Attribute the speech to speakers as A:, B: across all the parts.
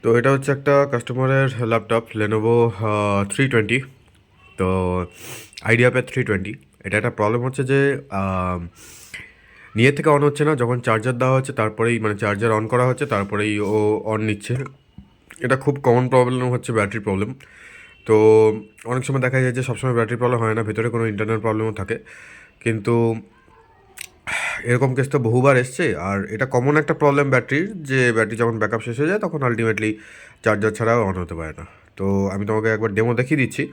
A: তো এটা হচ্ছে একটা কাস্টমারের ল্যাপটপ লেনোভো 320। তো আইডিয়াপ্যাড 320। এটা একটা প্রবলেম হচ্ছে যে নিজের থেকে অন হচ্ছে না, যখন চার্জার দেওয়া হচ্ছে তারপরেই মানে চার্জার অন করা হচ্ছে তারপরেই ও অন নিচ্ছে। এটা খুব কমন প্রবলেম হচ্ছে ব্যাটারি প্রবলেম। তো অনেক সময় দেখা যায় যে সবসময় ব্যাটারি প্রবলেম হয় না, ভেতরে কোনো ইন্টারনাল প্রবলেমও থাকে। কিন্তু এরকম কেস তো বহুবার এসছে, আর এটা কমন একটা প্রবলেম ব্যাটারির, যে ব্যাটারি যখন ব্যাকআপ শেষ হয়ে যায় তখন আলটিমেটলি চার্জার ছাড়াও অন হতে পারে না। তো আমি তোমাকে একবার ডেমো দেখিয়ে দিচ্ছি।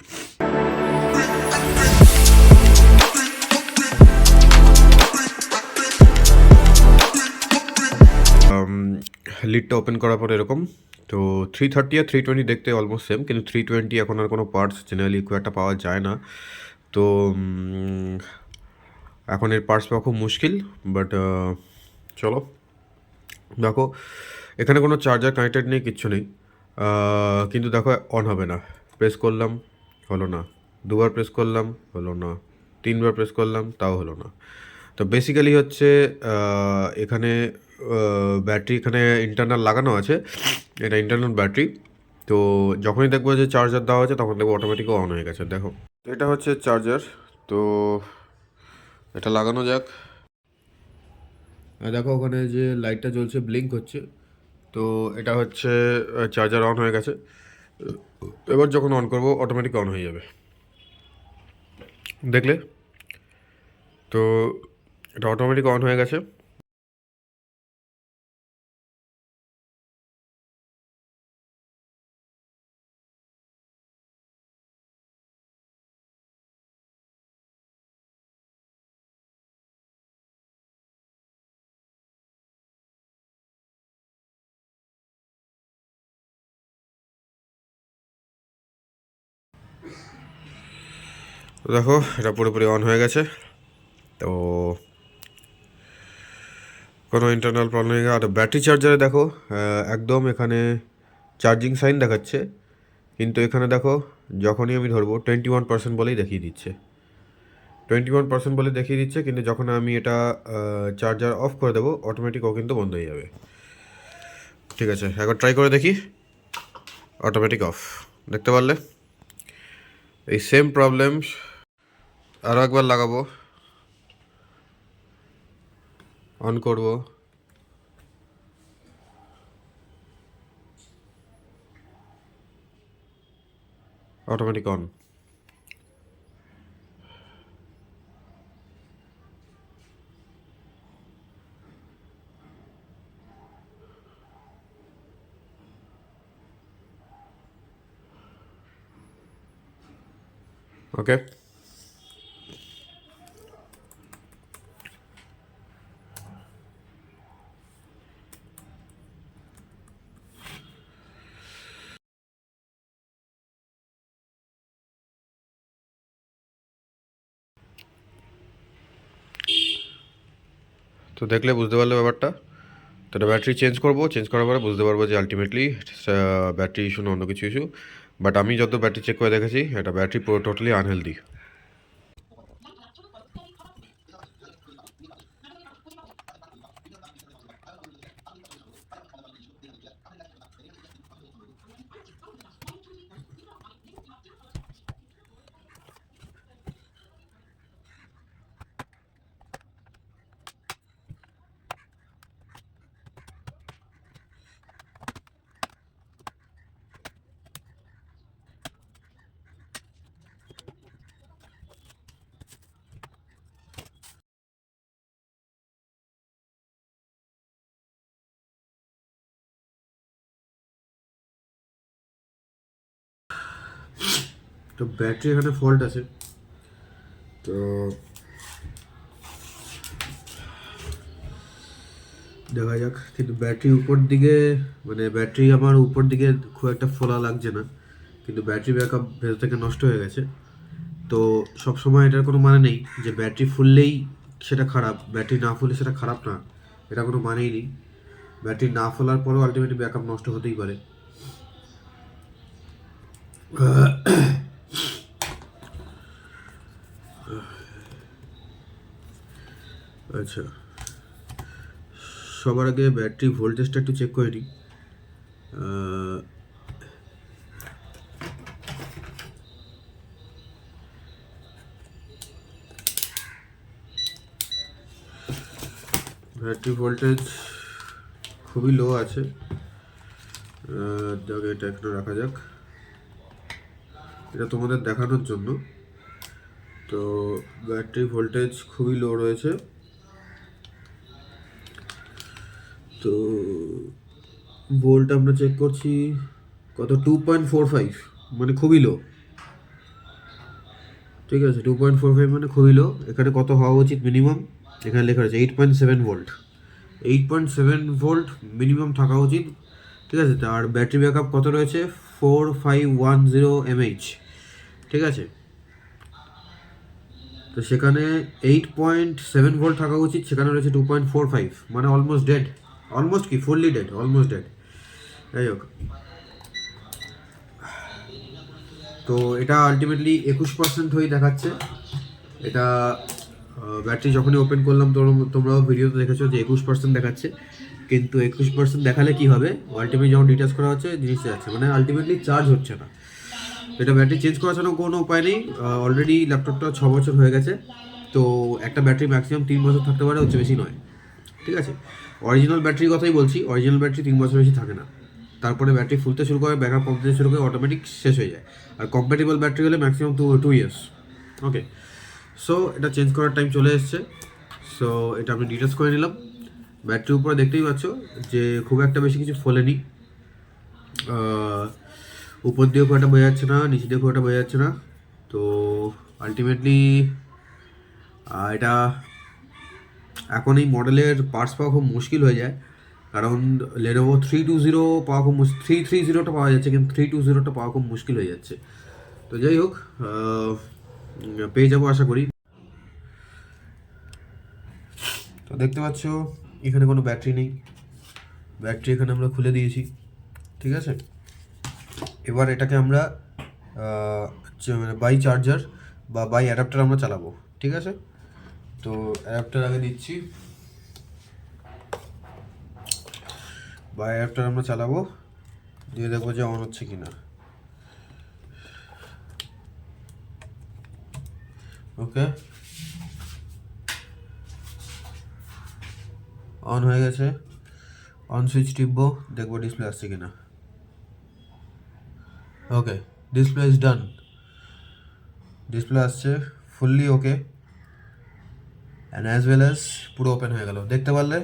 A: লিডটা ওপেন করার পর এরকম। তো 330 আর 320 দেখতে অলমোস্ট সেম, কিন্তু 320 এখন আর কোনো পার্টস জেনারেলি খুব একটা পাওয়া যায় না। তো এখন এর পার্টস পাওয়া খুব মুশকিল। বাট চলো দেখো, এখানে কোনো চার্জার কানেক্টেড নেই, কিচ্ছু নেই। কিন্তু দেখো অন হবে না। প্রেস করলাম, হলো না। দুবার প্রেস করলাম, হলো না। তিনবার প্রেস করলাম, তাও হলো না। তো বেসিক্যালি হচ্ছে এখানে ব্যাটারি এখানে ইন্টারনাল লাগানো আছে, এটা ইন্টারনাল ব্যাটারি। তো যখনই দেখবো যে চার্জার দেওয়া আছে তখন দেখবো অটোমেটিক অন হয়ে গেছে। দেখো, এটা হচ্ছে চার্জার। তো এটা লাগানো যাক। আর দেখো ওখানে যে লাইটটা জ্বলছে, ব্লিঙ্ক হচ্ছে। তো এটা হচ্ছে চার্জার অন হয়ে গেছে। এবার যখন অন করব অটোমেটিক অন হয়ে যাবে, দেখলে? তো এটা অটোমেটিক অন হয়ে গেছে। তো দেখো এটা পুরোপুরি অন হয়ে গেছে। তো কোনো ইন্টারনাল প্রবলেম নেই। আর ব্যাটারি চার্জারে দেখো একদম এখানে চার্জিং সাইন দেখাচ্ছে, কিন্তু এখানে দেখো যখনই আমি ধরবো 21% বলেই দেখিয়ে দিচ্ছে। 21% বলে দেখিয়ে দিচ্ছে, কিন্তু যখন আমি এটা চার্জার অফ করে দেবো অটোমেটিক ও কিন্তু বন্ধ হয়ে যাবে। ঠিক আছে, একবার ট্রাই করে দেখি। অটোমেটিক অফ, দেখতে পারলে? এই সেম প্রবলেম আরও একবার লাগাবো, অন করব, অটোমেটিক অন। ওকে, তো দেখলে বুঝতে পারলে ব্যাপারটা। তো এটা ব্যাটারি চেঞ্জ করবো, চেঞ্জ করার পরে বুঝতে পারবো যে আলটিমেটলি ব্যাটারি ইস্যু না অন্য কিছু ইস্যু। বাট আমি যত ব্যাটারি চেক করে দেখেছি এটা ব্যাটারি পুরো টোটালি আনহেলদি। তো ব্যাটারি এখানে ফল্ট আছে। তো দেখা যাক, কিন্তু ব্যাটারি উপর দিকে মানে ব্যাটারি আমার উপর দিকে খুব একটা ফোলা লাগছে না, কিন্তু ব্যাটারি ব্যাকআপ ভেতর থেকে নষ্ট হয়ে গেছে। তো সবসময় এটার কোনো মানে নেই যে ব্যাটারি ফুললেই সেটা খারাপ, ব্যাটারি না ফুললে সেটা খারাপ না, এটা কোনো মানেই নেই। ব্যাটারি না ফোলার পরেও আলটিমেটলি ব্যাকআপ নষ্ট হতেই পারে। আচ্ছা, সবার আগে ব্যাটারি ভোল্টেজটা একটু চেক করে নিই। ব্যাটারি ভোল্টেজ খুবই লো আছে। যাক, এটা একটু রাখা যাক, এটা তোমাদের দেখানোর জন্য। তো ব্যাটারি ভোল্টেজ খুবই লো রয়েছে। তো ভোল্ট আমরা চেক করছি কত, 2.45, মানে খুবই লো। ঠিক আছে, 2.45 মানে খুবই লো। এখানে কত হওয়া উচিত মিনিমাম? এখানে লেখা রয়েছে 8.7 ভোল্ট। 8.7 ভোল্ট মিনিমাম থাকা উচিত। ঠিক আছে, আর ব্যাটারি ব্যাকআপ কত রয়েছে? 4510 mAh। ঠিক আছে, তো সেখানে 8.7 ভোল্ট থাকা উচিত, সেখানে রয়েছে 2.45, মানে অলমোস্ট ডেড। অলমোস্ট কি, ফুললি ডেড, অলমোস্ট ডেড। যাই হোক, তো এটা আলটিমেটলি 21% হয়ে দেখাচ্ছে। এটা ব্যাটারি যখনই ওপেন করলাম তোমরাও ভিডিওতে দেখেছো যে 21% দেখাচ্ছে, কিন্তু 21% দেখালে কি হবে? আলটিমেটলি যখন ডিটেলস করা হচ্ছে জিনিসটা যাচ্ছে, মানে আলটিমেটলি চার্জ হচ্ছে না। এটা ব্যাটারি চেঞ্জ করার জন্য কোনো উপায় নেই। অলরেডি ল্যাপটপটা 6 বছর হয়ে গেছে, তো একটা ব্যাটারি ম্যাক্সিমাম 3 বছর থাকতে পারে, হচ্ছে বেশি নয়। ঠিক আছে, অরিজিনাল ব্যাটারির কথাই বলছি, অরিজিনাল ব্যাটারি 3 বছর বেশি থাকে না। তারপরে ব্যাটারি ফুলতে শুরু করে, ব্যাকআপ কমতে শুরু করে, অটোমেটিক শেষ হয়ে যায়। আর কম্প্যাটেবল ব্যাটারি হলে ম্যাক্সিমাম 2 ইয়ার্স। ওকে, সো এটা চেঞ্জ করার টাইম চলে এসছে। সো এটা আমি ডিটেলস করে নিলাম। ব্যাটারির উপরে দেখতেই পাচ্ছ যে খুব একটা বেশি কিছু ফোলেনি। উপর দিয়েও খুব একটা বোঝা যাচ্ছে না, নিচে দিয়ে খুব একটা বোঝা যাচ্ছে না। তো আলটিমেটলি এটা এখন এই মডেলের পার্টস পাওয়া খুব মুশকিল হয়ে যায়, কারণ Lenovo 320 পাওয়া খুব 330টা পাওয়া যাচ্ছে, কিন্তু 320টা পাওয়া খুব মুশকিল হয়ে যাচ্ছে। তো যাই হোক, পেয়ে যাবো আশা করি। তো দেখতে পাচ্ছ এখানে কোনো ব্যাটারি নেই, ব্যাটারি এখানে আমরা খুলে দিয়েছি। ঠিক আছে, এবার এটাকে আমরা মানে বাই চার্জার বা বাই অ্যাডাপ্টার আমরা চালাবো। ঠিক আছে, তো অ্যাডাপ্টার আগে দিচ্ছি, বাই অ্যাডাপ্টার আমরা চালাবো, দিয়ে দেখবো যে অন হচ্ছে কিনা। ওকে, অন হয়ে গেছে। অন সুইচ টিপবো, দেখবো ডিসপ্লে আসছে কিনা। ওকে, ডিসপ্লে ইজ ডান, ডিসপ্লে আসছে fully okay, and as well as পুরো ওপেন হয়ে গেল, দেখতে পারলে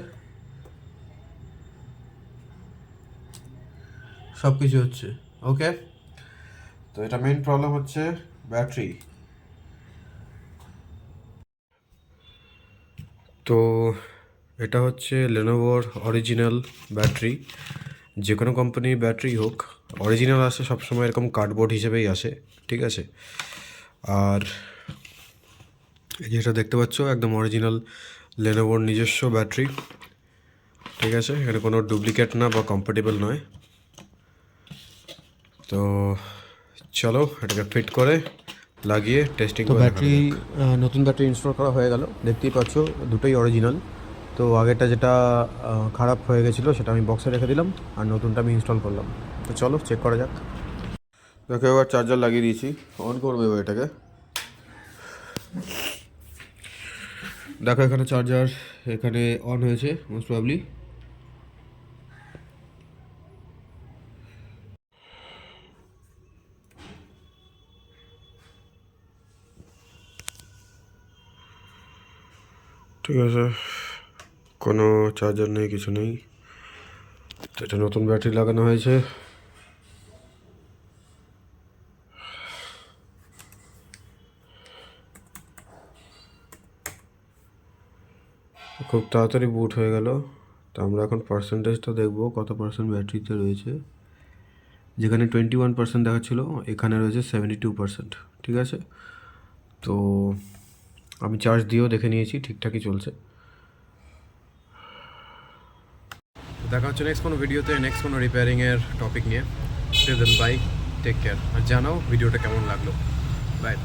A: সব কিছু হচ্ছে ওকে। তো এটা মেইন প্রবলেম হচ্ছে ব্যাটারি। তো এটা হচ্ছে লেনোভোর অরিজিনাল ব্যাটারি। যে কোনো কোম্পানির ব্যাটারি হোক, অরিজিনাল আসে সবসময় এরকম কার্ডবোর্ড হিসেবেই আসে। ঠিক আছে, আর যেটা দেখতে পাচ্ছ একদম অরিজিনাল লেনোভোর নিজস্ব ব্যাটারি। ঠিক আছে, এখানে কোনো ডুপ্লিকেট না বা কম্প্যাটেবল নয়। তো চলো এটাকে ফিট করে লাগিয়ে টেস্টিং। তো ব্যাটারি, নতুন ব্যাটারি ইনস্টল করা হয়ে গেল, দেখতেই পাচ্ছ দুটোই অরিজিনাল। তো আগেরটা যেটা খারাপ হয়ে গেছিলো সেটা আমি বক্সে রেখে দিলাম, আর নতুনটা আমি ইনস্টল করলাম। তো চলো চেক করা যাক। দেখো এবার চার্জার লাগিয়ে দিয়েছি, অন করবো এবার এটাকে। দেখো এখানে চার্জার এখানে অন হয়েছে মোস্ট প্রবাবলি। ঠিক আছে, কোনো চার্জার নেই, কিছু নেই। তো এটা নতুন ব্যাটারি লাগানো হয়েছে। খুব তাড়াতাড়ি বুট হয়ে গেল। তো আমরা এখন পার্সেন্টেজটা দেখবো কত পার্সেন্ট ব্যাটারিতে রয়েছে। যেখানে 21% দেখাচ্ছিল, এখানে রয়েছে 72%। ঠিক আছে, তো আমি চার্জ দিয়েও দেখে নিয়েছি, ঠিকঠাকই চলছে। দেখা হচ্ছে নেক্সট কোনো ভিডিওতে, নেক্সট কোনো রিপেয়ারিংয়ের টপিক নিয়ে। বাই, টেক কেয়ার, আর জানাও ভিডিওটা কেমন লাগলো। বাই।